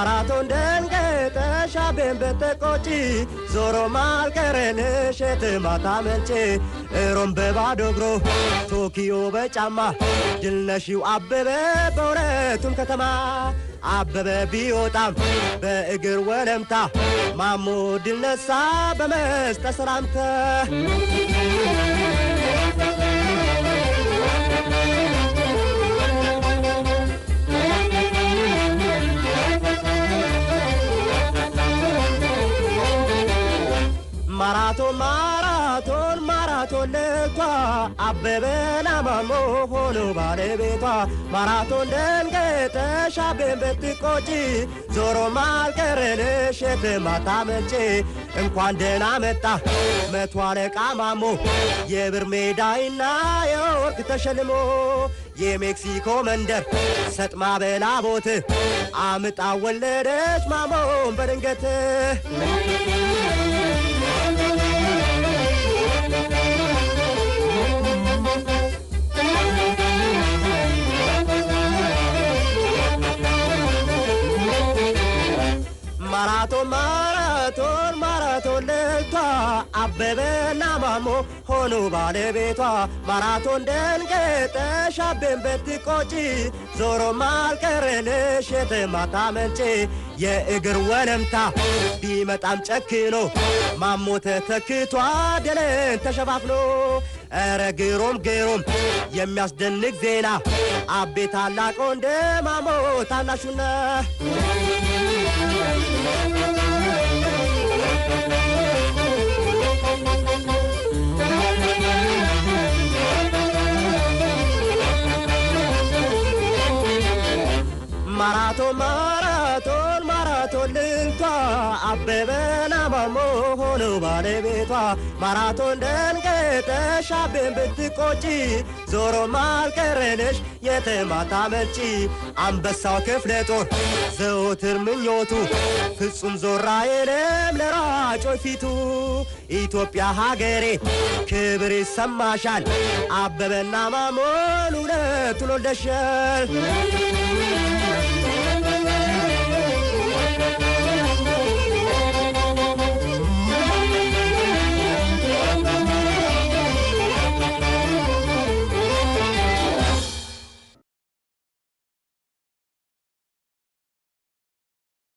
ማራቶን ደንገጠሽ አቤን በተቆጪ ዞሮ ማልቀረንሽ የትማታ መልጬ ሮም በባዶ እግሩ ቶኪዮ በጫማ ድል ነሺው አበበ በሁለቱም ከተማ አበበ ቢወጣም በእግር ወለምታ ማሞ ድል ነሳ በመስጠት ሰላምታ ማራቶን ለቷ አበበና ማሞ ሆኖ ባለቤቷ ማራቶን ደንገጠሽ አቤን በትቆጪ ዞሮ ማልቀረንሽ የትማታ መልጬ እንኳን ደህና መጣ መቶ አለቃ ማሞ የብር ሜዳይና የወርቅ ተሸልሞ የሜክሲኮ መንደር ሰጥማ በላቦት አምጣ ወለደች ማሞን በድንገት ማራቶን ለቷ አበበና ማሞ ሆኖ ባለቤቷ ማራቶን ደንገጠሽ አቤን በትቆጪ ዞሮ ማልቀረንሽ የትማታ መልጬ የእግር ወለምታ ቢመጣም ጨክኖ ማሞ ተተክቷ ድልን ተሸፋፍኖ ኧረ ግሩም የሚያስደንቅ ዜና አቤ ታላቅ ወንድ ማሞ ታናሹና ማራቶን ልልቷ አበበና ማሞ ሆኖ ባለቤቷ ማራቶን ደንገጠሽ አቤን በትቆጪ ዞሮ ማልቀረንሽ የትማታ መልጪ አንበሳው ክፍለ ጦር ዘወትር ምኞቱ ፍጹም ዞራ የለም ለራጮች ፊቱ ኢትዮጵያ ሀገሬ ክብር ይሰማሻል አበበና ማሞን ሁለቱን ወልደሻል